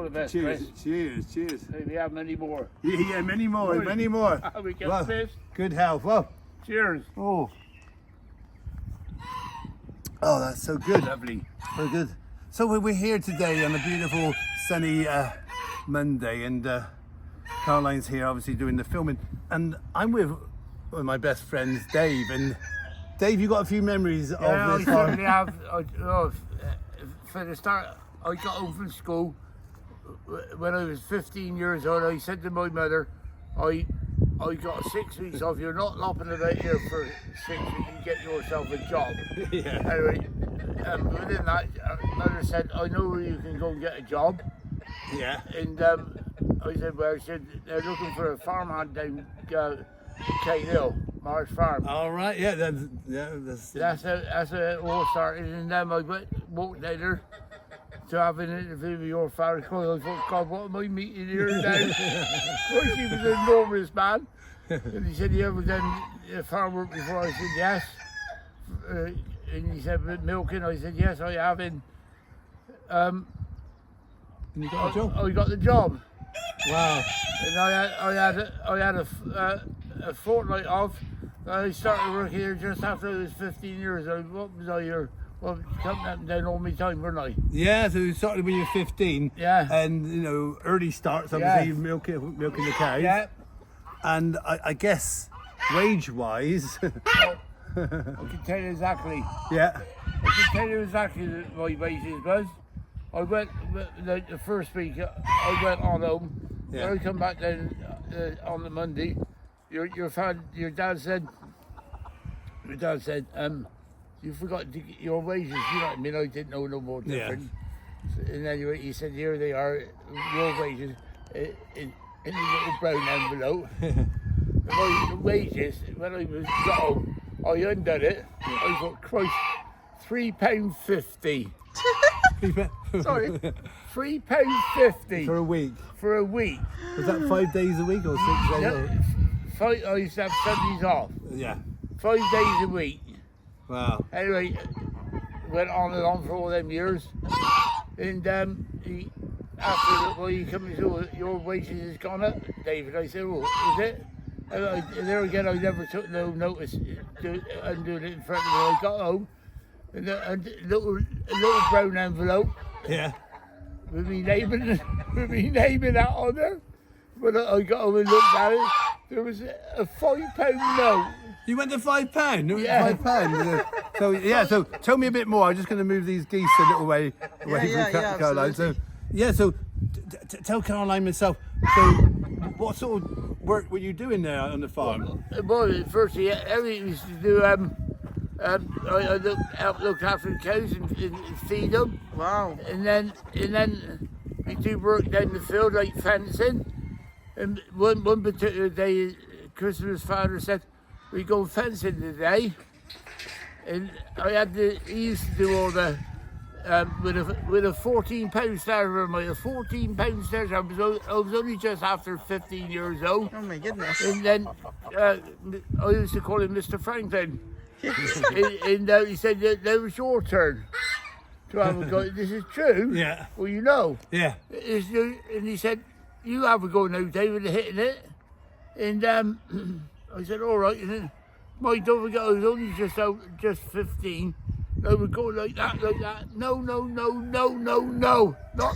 the best, Cheers, Chris. cheers, cheers. Maybe have many more. Yeah, many more, many more. We get Well, pissed. good health. Well, Cheers. oh, that's so good. Lovely. Very good. So we're here today on a beautiful sunny Monday, and Caroline's here, obviously doing the filming, and I'm with one of my best friends, Dave. And Dave, you got a few memories of Yeah, this I farm. certainly have. For the start, I got home from school when I was 15 years old. I said to my mother, I got 6 weeks off. You're not lopping about here for 6 weeks. You get yourself a job. Yeah. Anyway, within that, mother said, I know where you can go and get a job. Yeah. And I said, well, they're looking for a farmhand down Cane Hill, Marsh Farm. All right. Yeah. That's That's how it all started. And then I walked down there to have an interview with your father. I thought, God, what am I meeting here now? Well, he was an enormous man. And he said, you ever done farm work before? I said, yes. And he said, milking? I said, yes, I have. And And you got a job. I got the job. Wow. And I had a fortnight off. I started working here just after I was 15 years old. What was I here? Well, coming up and down all my time, weren't I? Yeah, so you started when you were 15. Yeah. And, early starts, obviously, Yeah. milking the cows. Yeah. And I guess, wage-wise, I can tell you exactly. yeah. I can tell you exactly what my wages was. I went the first week. I went on home. Yeah. When I come back then on the Monday, your dad said, you forgot to get your wages. You know what I mean? I didn't know no more difference. So, and anyway, he said, here they are, your wages in a little brown envelope. My wages, when I was got home, I undone it. I thought, Christ, £3.50. Sorry. £3.50 For a week. for a week. Was that 5 days a week or 6 days? Yeah, I used to have Sundays off. Yeah. 5 days a week. Wow. Anyway, went on and on for all them years. And after you come and said, your wages has gone up, David. I said, well, is it? And there again, I never took no notice undoing it in front of me. I got home, and a little brown envelope Yeah. with me naming out on there. When I got home and looked at it, there was a £5 note. You went to £5? No, Yeah. £5. So tell me a bit more. I'm just going to move these geese a little way away Yeah, from Caroline. absolutely. So tell Caroline myself. So what sort of work were you doing there on the farm? Well, firstly, everything used to do. I looked after the cows and feed them. Wow. And then we do work down the field like fencing. And one particular day, Christopher's father said, we go fencing today. And he used to do all the, with a £14 starter, a £14 starter. I was only just after 15 years old. Oh my goodness. And then I used to call him Mr. Franklin. and he said, that was your turn to have a go. This is true. Yeah. Well, you know. Yeah. And he said, you have a go now, David, hitting it. And I said, all right. And then, don't forget, I was only just 15. I would go like that. No, not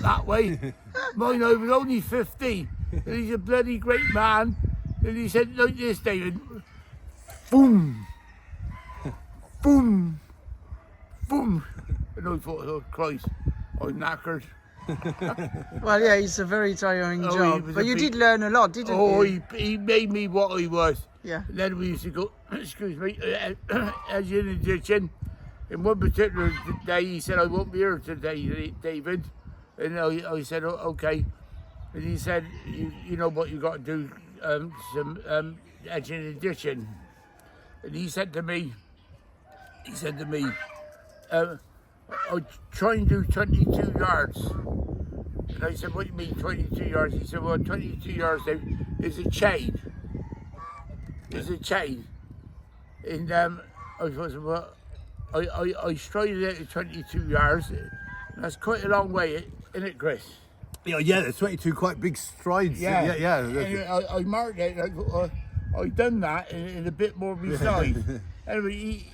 that way. Mine, I was only 15. And he's a bloody great man. And he said, like this, David. Boom. Boom. Boom. And I thought, oh, Christ, I'm knackered. Well, yeah, it's a very tiring Oh, he job. was But a you big- did learn a lot, didn't Oh, you? he made me what I was. Yeah. And then we used to go, excuse me, as in addition. In one particular day, he said, I won't be here today, David. And I said, oh, okay. And he said, you know what you got to do, some edging addition. And he said to me, I try and do 22 yards. And I said, what do you mean 22 yards? He said, well, 22 yards now is a chain. It's a chain. And I thought, well, I strided out at 22 yards. And that's quite a long way, isn't it, Chris? Yeah, there's 22 quite big strides. Yeah, Yeah. Anyway, I marked it. I done that and a bit more besides. Anyway,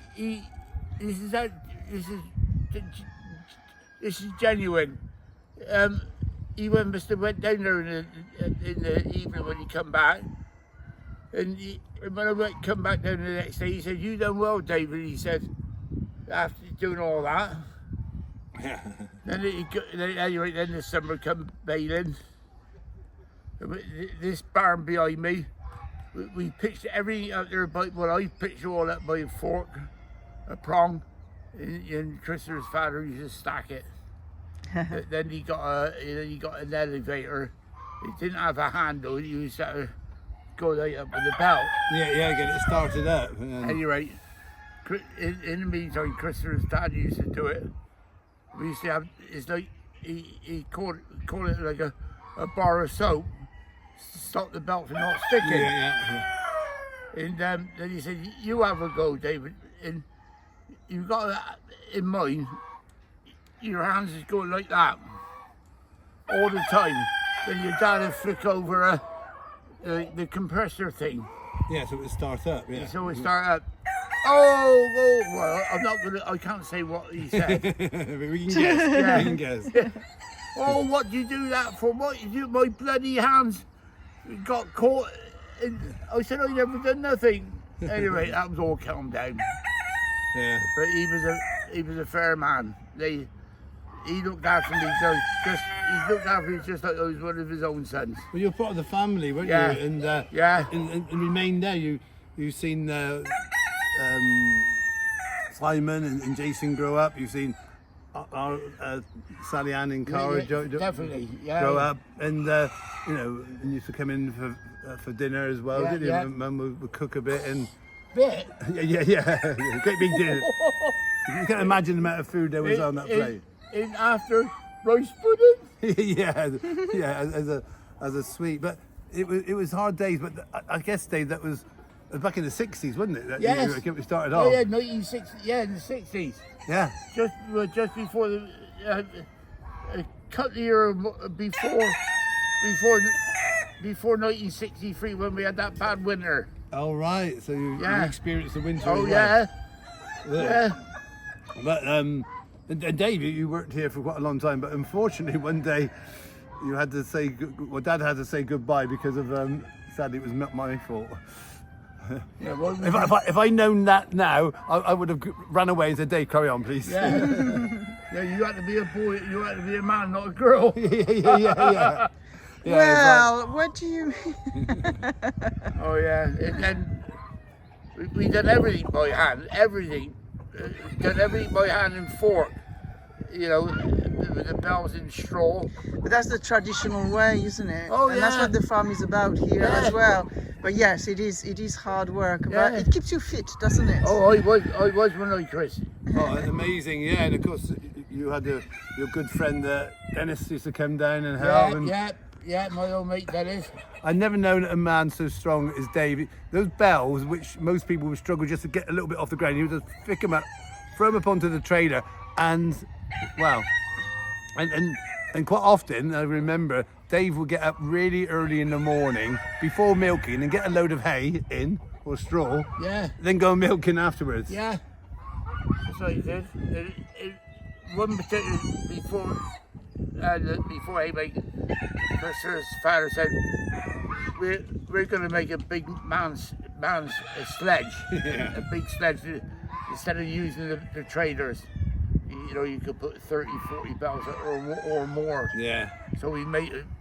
this is genuine. He went down there in the evening when he come back, and when I come back down the next day, he said, "You done well, David." He said, after doing all that. Yeah. Then the summer come bailing. This barn behind me, we pitched everything out there I pitched it all up by a fork, a prong, and Christopher's father used to stack it. Then he got an elevator. It didn't have a handle. You used to go right up with the belt. Yeah, get it started up. Anyway, in the meantime, Christopher's dad used to do it. We used to have, it's like, he called it like a bar of soap to stop the belt from not sticking. Yeah. And then he said, "You have a go, David." And you've got that in mind, your hands is going like that all the time. Then your dad would flick over the compressor thing. Yeah, so it would start up, yeah. So it start up. Oh, well, I can't say what he said. We can guess. Yeah. We can guess. Oh, what do you do that for? What you do? My bloody hands got caught. And I said, I never done nothing. Anyway, that was all calmed down. Yeah. But he was a fair man. He looked after me he looked after me just like I was one of his own sons. Well, you're part of the family, weren't Yeah. you? And Yeah. and remain there. You've seen Simon and Jason grow up. You've seen our Sally Ann and Cara Definitely, yeah. grow up, and and used to come in for dinner as well. Yeah, Didn't you? yeah. Mum would cook a bit and Bit. yeah, great big dinner. You can't imagine the amount of food there was on that plate. And after rice pudding. yeah, as a sweet, but it was hard days. But I guess, Dave, that was back in the 60s, wasn't it? That Yes. you started Oh off. yeah, 1960. Yeah, in the 60s. Yeah. Just before the a couple of years before 1963 when we had that bad winter. Oh right, so you experienced the winter. Oh as well. yeah. But and Dave, you worked here for quite a long time, but unfortunately one day you had to say, Dad had to say goodbye because of sadly it was not my fault. Yeah, well, If I'd known that now, I would have run away and said, Dave, carry on, please. yeah. Yeah, you had to be a boy. You had to be a man, not a girl. yeah. Well, what do you Oh yeah, and then we done everything by hand. Everything. Done everything by hand and fork. You know, with the bells in straw. But that's the traditional way, isn't it? Oh, and that's yeah. what the farm is about here Yeah. as well. But yes, it is hard work. But Yeah. it keeps you fit, doesn't it? Oh, I was when I Chris. Oh, amazing, yeah, and of course you had your good friend Dennis used to come down and help. Yeah, my old mate Dennis. I've never known a man so strong as Dave. Those bells, which most people would struggle just to get a little bit off the ground, he would just pick them up, throw them up onto the trailer, and wow. And quite often, I remember, Dave would get up really early in the morning before milking and get a load of hay in, or straw, Yeah. then go milking afterwards. Yeah. That's what he did. One particular before he made Christopher's father said, we're going to make a big man's sledge, a big sledge instead of using the trailers. You know, you could put 30, 40 bells or more. Yeah. So we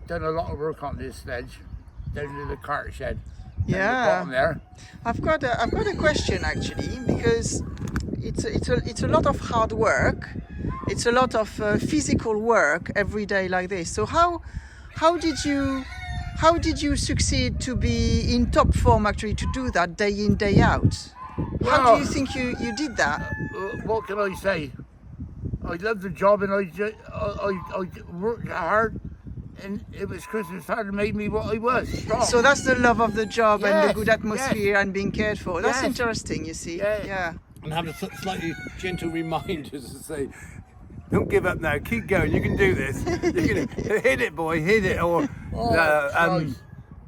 done a lot of work on this sledge down to the cart shed. Down Yeah. the bottom there. I've got a question actually, because it's a lot of hard work. It's a lot of physical work every day like this. So how did you succeed to be in top form actually to do that day in, day out? How Well, do you think you did that? What can I say? I love the job and I worked hard, and it was Christmas father made me what I was, strong. So that's the love of the job and the Yes, good atmosphere and being cared for. That's Yes. interesting, you see. Yeah. Yeah. And have a slightly gentle reminders to say, Don't give up now. Keep going. You can do this. You can hit it, boy. Hit it. Or, Christ.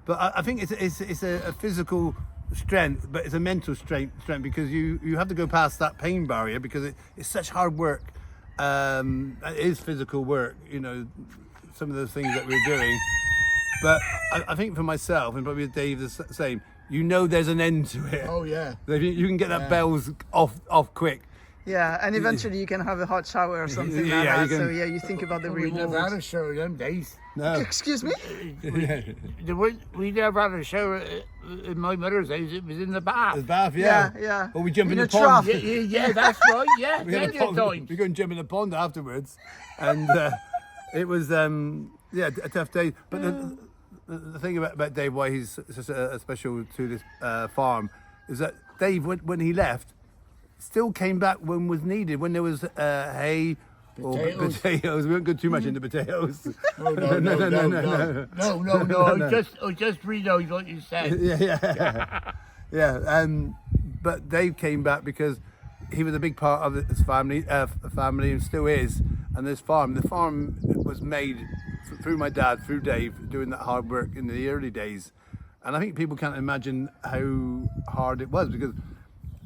but I think it's a physical strength, but it's a mental strength because you have to go past that pain barrier because it's such hard work. It is physical work, you know, some of those things that we're doing. But I think for myself, and probably with Dave the same, you know there's an end to it. Oh yeah. You can get that bells off quick. Yeah, and eventually you can have a hot shower or something like Yeah, that. you So can- yeah, you think about the We never had reward. a shower them days. No. Excuse me? We never had a shower in my mother's house. It was in the bath. The bath, Yeah, yeah. yeah. Or we jump in In the a pond. trough. Yeah, that's right. Yeah, We had a plenty of pond. times. We go and jump in the pond afterwards, and it was a tough day. But the thing about Dave, why he's such a special to this farm, is that Dave, when he left, still came back when was needed. When there was hay or Potatoes. potatoes, we won't go too much into potatoes. Oh, no. I just read what you said. Yeah. But Dave came back because he was a big part of his family, and still is. And this farm, the farm was made through my dad, through Dave, doing that hard work in the early days. And I think people can't imagine how hard it was because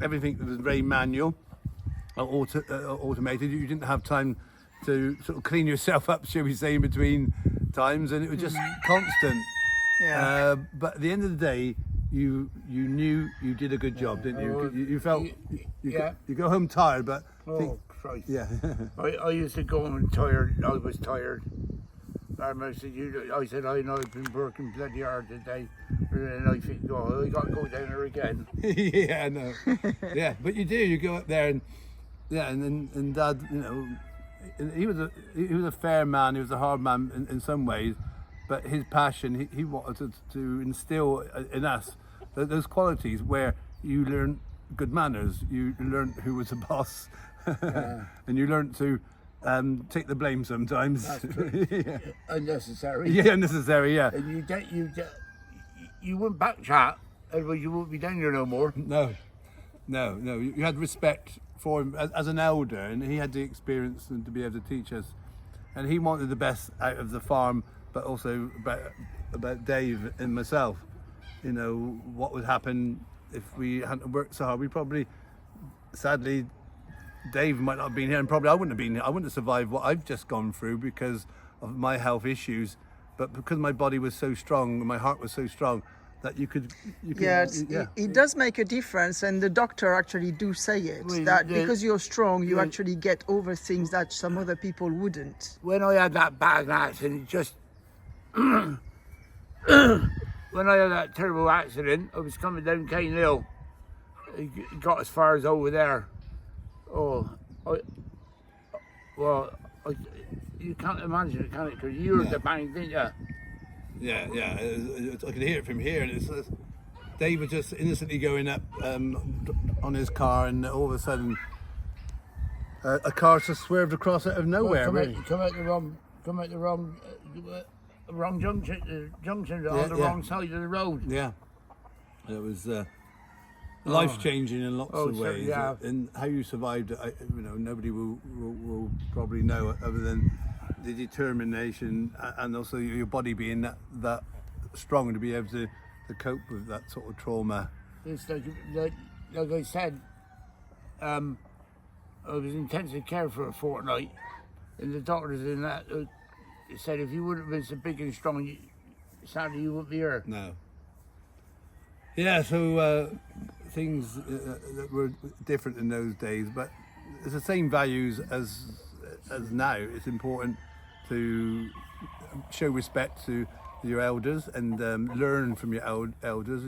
everything was very manual, automated. You didn't have time to sort of clean yourself up, shall we say, in between times, and it was just constant. Yeah. But at the end of the day, you knew you did a good job, didn't you? You felt you go home tired, but Oh, Christ. yeah. I used to go home tired. I was tired. I said, I know I've been working bloody hard today. And I think, I got to go down there again. Yeah, I know. Yeah, but you do. You go up there and and Dad, you know, he was a fair man. He was a hard man in some ways, but his passion, he wanted to instill in us those qualities where you learn good manners. You learn who was the boss, and you learn to take the blame sometimes. That's true. Yeah. Unnecessary. Yeah, unnecessary. Yeah. And you wouldn't backchat, otherwise you wouldn't be down here no more. No. You had respect for him as an elder, and he had the experience and to be able to teach us. And he wanted the best out of the farm, but also about Dave and myself. You know, what would happen if we hadn't worked so hard? We probably, sadly, Dave might not have been here, and probably I wouldn't have been here. I wouldn't have survived what I've just gone through because of my health issues. But because my body was so strong, and my heart was so strong, that you could It does make a difference, and the doctor actually do say it, that because you're strong, you actually get over things that some other people wouldn't. When I had that bad accident, when I had that terrible accident, I was coming down Cane Hill. It got as far as over there. You can't imagine it, can it? Because you heard the bang, didn't you? Yeah. I could hear it from here, and it's Dave was just innocently going up on his car, and all of a sudden, a car just swerved across out of nowhere. Come out the wrong junction on the wrong side of the road. Yeah, it was life changing in lots of ways. Yeah. And how you survived, nobody will probably know other than the determination and also your body being that strong to be able to cope with that sort of trauma. It's like I said, I was in intensive care for a fortnight, and the doctors in that said if you wouldn't have been so big and strong, sadly you wouldn't be here. No. Yeah, so things that were different in those days, but it's the same values as now. It's important to show respect to your elders and learn from your elders.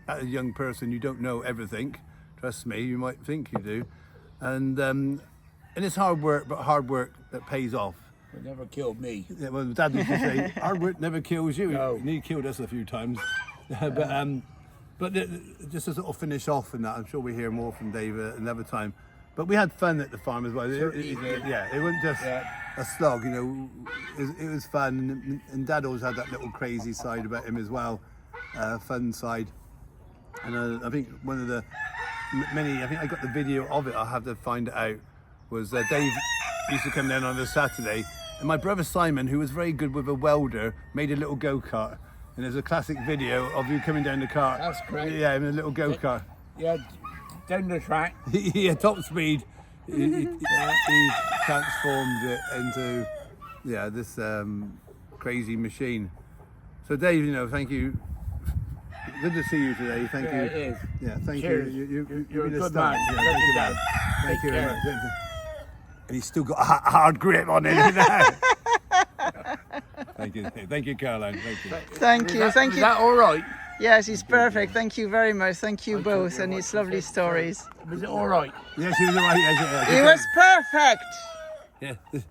As a young person, you don't know everything. Trust me, you might think you do, and it's hard work, but hard work that pays off. It never killed me. Yeah, well, Dad used to say, hard work never kills you. No. And he killed us a few times. But just to sort of finish off in that, I'm sure we hear more from Dave another time. But we had fun at the farm as well. It wasn't just a slog, you know. It was fun, and Dad always had that little crazy side about him as well, fun side. And I think one of the I think I got the video of it. I'll have to find it out. Was Dave used to come down on a Saturday, and my brother Simon, who was very good with a welder, made a little go-kart. And there's a classic video of you coming down the cart. That's great. Yeah, in a little go-kart. Yeah, down the track. Yeah, top speed. He transformed it into this crazy machine. So Dave, thank you. Good to see you today. Thank you. It is. Yeah, thank Cheers. you. You're a been good star. man. Yeah, Look thank you, at man. that. Thank you Take very care. much. And he's still got a hard grip on it now. Thank you, Caroline. Thank you. Thank you. Thank Is you. that all right? Yes, it's perfect. Thank you very much. Thank you both, and it's lovely stories. Was it all right? Yes, he was all right. Yes, It was perfect. yeah.